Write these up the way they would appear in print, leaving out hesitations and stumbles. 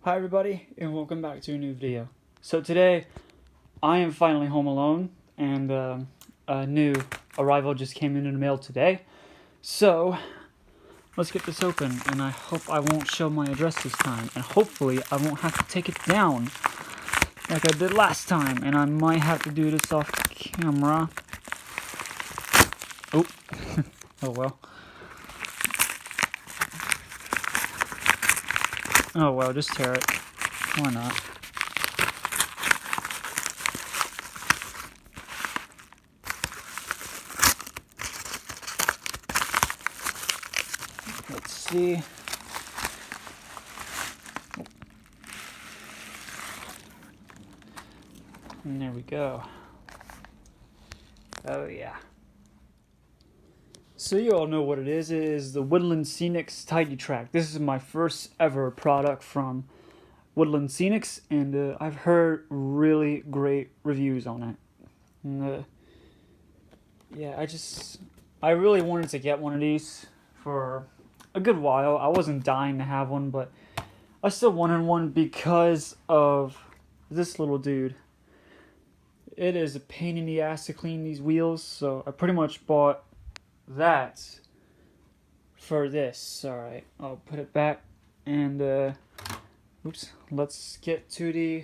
Hi everybody, and welcome back to a new video. So today, I am finally home alone, and a new arrival just came in the mail today. So, let's get this open, and I hope I won't show my address this time, and hopefully I won't have to take it down like I did last time, and I might have to do this off camera. Oh, oh well. Oh well, just tear it. Why not? Let's see. And there we go. Oh yeah. So you all know what it is. It is the Woodland Scenics Tidy Track. This is my first ever product from Woodland Scenics, and I've heard really great reviews on it. And, yeah, I really wanted to get one of these for a good while. I wasn't dying to have one, but I still wanted one because of this little dude. It is a pain in the ass to clean these wheels, so I pretty much bought that for this. Alright, I'll put it back, and oops, let's get to the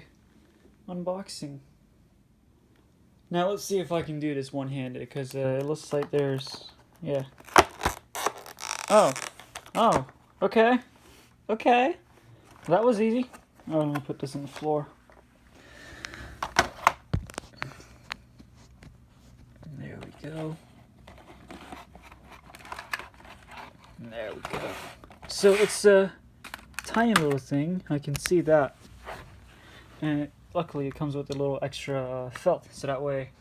unboxing. Now let's see if I can do this one-handed, because it looks like there's, yeah. Oh, okay, that was easy. Oh, let me put this on the floor. There we go. There we go. So it's a tiny little thing, I can see that. And luckily it comes with a little extra felt, so that way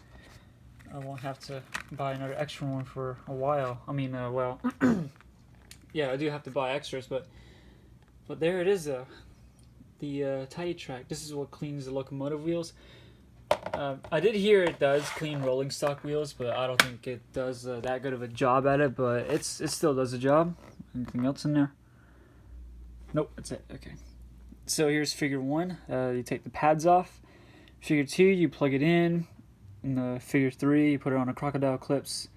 I won't have to buy another extra one for a while. I mean, well, yeah, I do have to buy extras, but there it is, the tidy track. This is what cleans the locomotive wheels. I did hear it does clean rolling stock wheels, but I don't think it does that good of a job at it, but it still does the job. Anything else in there? Nope, that's it. Okay. So here's figure 1. You take the pads off. Figure 2, you plug it in. And figure 3, you put it on a crocodile clips.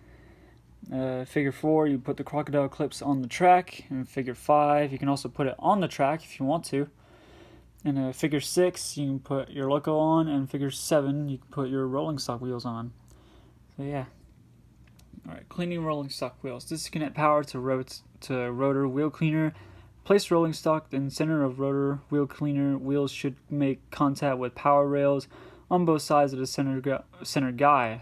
Figure 4, you put the crocodile clips on the track. And figure 5, you can also put it on the track if you want to. And figure 6, you can put your loco on. And figure 7, you can put your rolling stock wheels on. So yeah. Alright, cleaning rolling stock wheels. Disconnect power to rotor wheel cleaner. Place rolling stock in center of rotor wheel cleaner. Wheels should make contact with power rails on both sides of the center guy.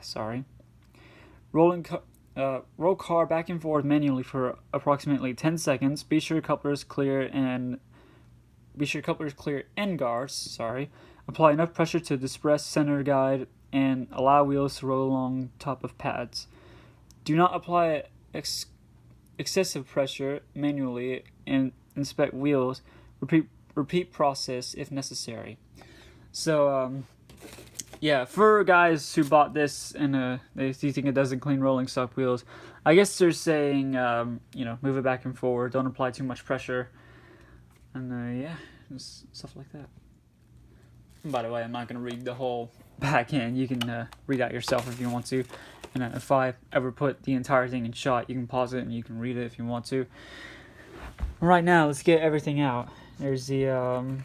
Roll car back and forth manually for approximately 10 seconds. Be sure couplers clear end guards. Apply enough pressure to depress center guide and allow wheels to roll along top of pads. Do not apply excessive pressure manually and inspect wheels. Repeat process if necessary. So yeah, for guys who bought this and they think it doesn't clean rolling stock wheels, I guess they're saying move it back and forward, don't apply too much pressure, and yeah, just stuff like that. And by the way, I'm not gonna read the whole back end. You can read out yourself if you want to. And if I ever put the entire thing in shot, you can pause it and you can read it if you want to. Right now, let's get everything out. There's the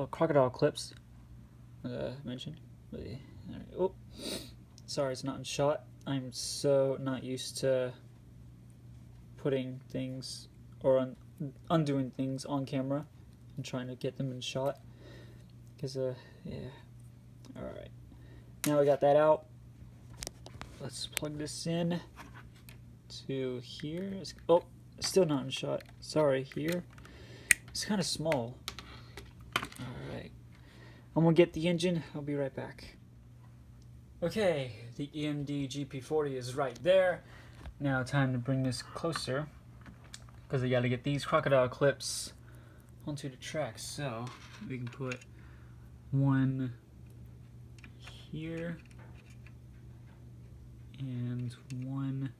crocodile clips mentioned. Oh, sorry, it's not in shot. I'm so not used to putting things or undoing things on camera and trying to get them in shot. Because yeah. All right. Now we got that out. Let's plug this in to here. Oh, still not in shot. Sorry, here. It's kind of small. Alright. I'm going to get the engine. I'll be right back. Okay, the EMD GP40 is right there. Now time to bring this closer, because I got to get these crocodile clips onto the track. So we can put one here and one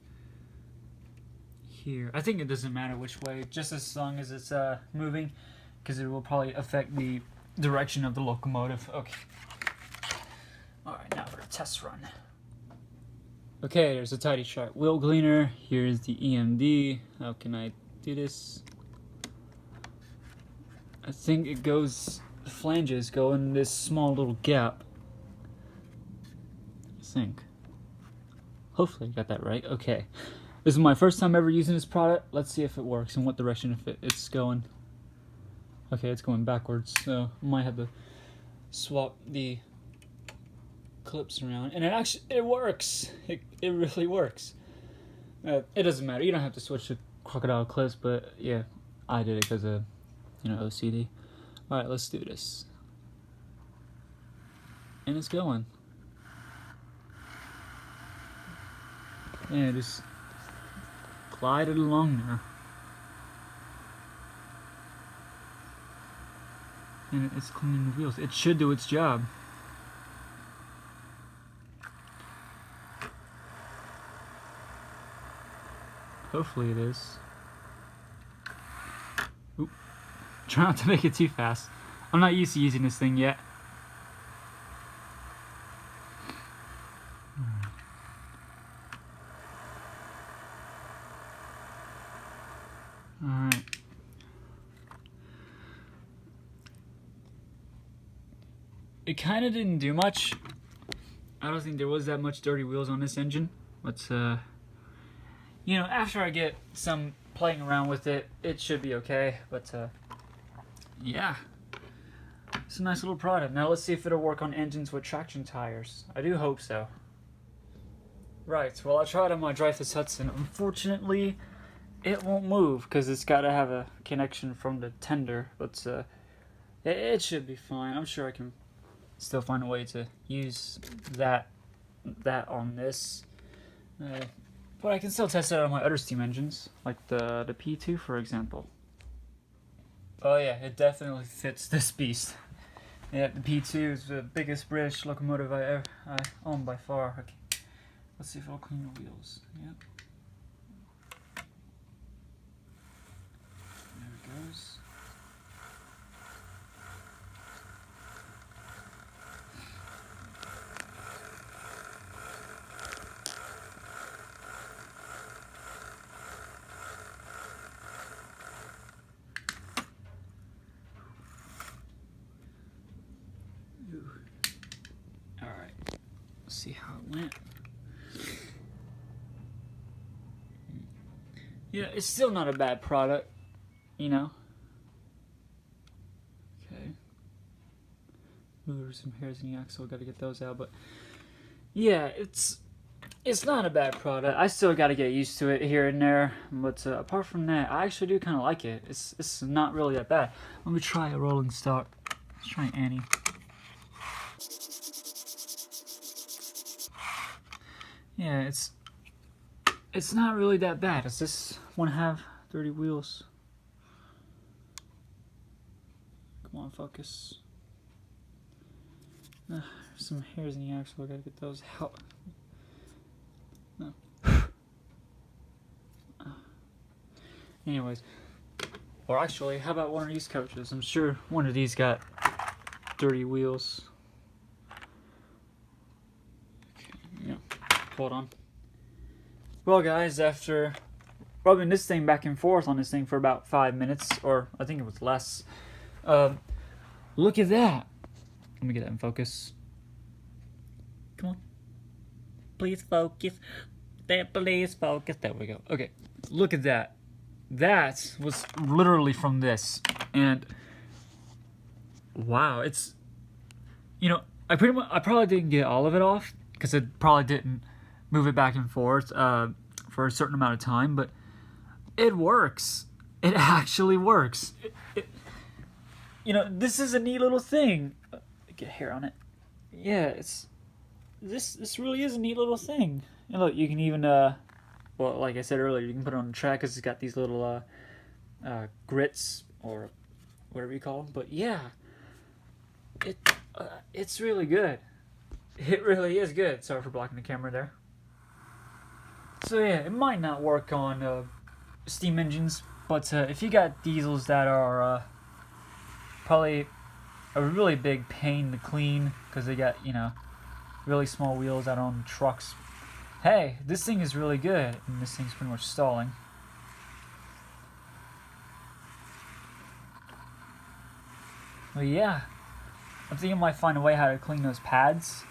here. I think it doesn't matter which way, just as long as it's moving. because it will probably affect the direction of the locomotive. Okay. Alright, now for a test run. Okay, there's a tidy sharp wheel cleaner. Here's the EMD. How can I do this? I think it goes, the flanges go in this small little gap. I think. Hopefully I got that right. Okay. This is my first time ever using this product. Let's see if it works and what direction it's going. Okay, it's going backwards, so I might have to swap the clips around. And it works. It really works. It doesn't matter. You don't have to switch to crocodile clips, but yeah, I did it because of, OCD. Alright, let's do this. And it's going. Yeah, just glide it along now. And it's cleaning the wheels. It should do its job. Hopefully it is. Oop. Try not to make it too fast. I'm not used to using this thing yet. Alright. It kind of didn't do much. I don't think there was that much dirty wheels on this engine. But, after I get some playing around with it, it should be okay. But, yeah. It's a nice little product. Now let's see if it'll work on engines with traction tires. I do hope so. Right, well I tried on my Dreyfuss Hudson. Unfortunately, it won't move because it's got to have a connection from the tender. But, it should be fine. I'm sure I can still find a way to use that on this, but I can still test it on my other steam engines, like the P2 for example. Oh yeah, it definitely fits this beast. Yeah, the P2 is the biggest British locomotive I own by far. Okay. Let's see if I'll clean the wheels. Yep. There it goes. Alright, let's see how it went. Yeah, it's still not a bad product, Okay. Ooh, there's some hairs in the axle, gotta get those out, but yeah, it's not a bad product. I still gotta get used to it here and there, but apart from that, I actually do kind of like it. It's not really that bad. Let me try a rolling start. Let's try Annie. Yeah, it's not really that bad. Does this one have dirty wheels? Come on, focus. There's some hairs in the axle. I gotta get those out. No. Anyways, or actually, how about one of these coaches? I'm sure one of these got dirty wheels. Yeah, hold on. Well, guys, after rubbing this thing back and forth on this thing for about 5 minutes, or I think it was less, look at that. Let me get that in focus. Come on. Please focus. Please focus. There we go. Okay, look at that. That was literally from this. And, wow, it's, I probably didn't get all of it off, because it probably didn't move it back and forth for a certain amount of time, but it works. It actually works. This is a neat little thing. Get hair on it. Yeah, this really is a neat little thing. And look, you can even well, like I said earlier, you can put it on the track because it's got these little grits or whatever you call them. But yeah, it's really good. It really is good. Sorry for blocking the camera there. So yeah, it might not work on steam engines, but if you got diesels that are probably a really big pain to clean because they got, really small wheels out on trucks. Hey, this thing is really good, and this thing's pretty much stalling. But yeah, I'm thinking I might find a way how to clean those pads,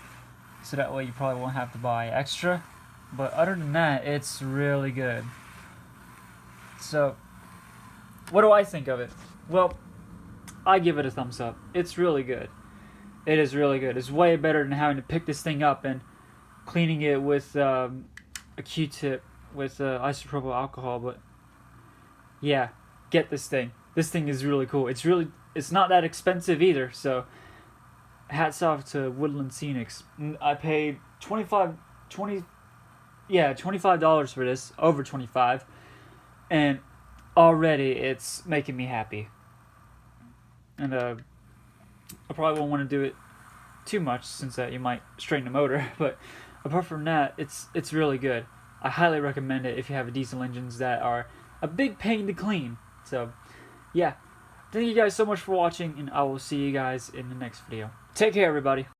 so that way you probably won't have to buy extra. But other than that, it's really good. So, what do I think of it? Well, I give it a thumbs up. It's really good. It is really good. It's way better than having to pick this thing up and cleaning it with a Q-tip with isopropyl alcohol. But yeah, get this thing. This thing is really cool. It's not that expensive either. So hats off to Woodland Scenics. I paid $25 for this, over 25, and already it's making me happy. And I probably won't want to do it too much since you might strain the motor, but apart from that, it's really good. I highly recommend it if you have diesel engines that are a big pain to clean. So yeah, thank you guys so much for watching, and I will see you guys in the next video. Take care, everybody.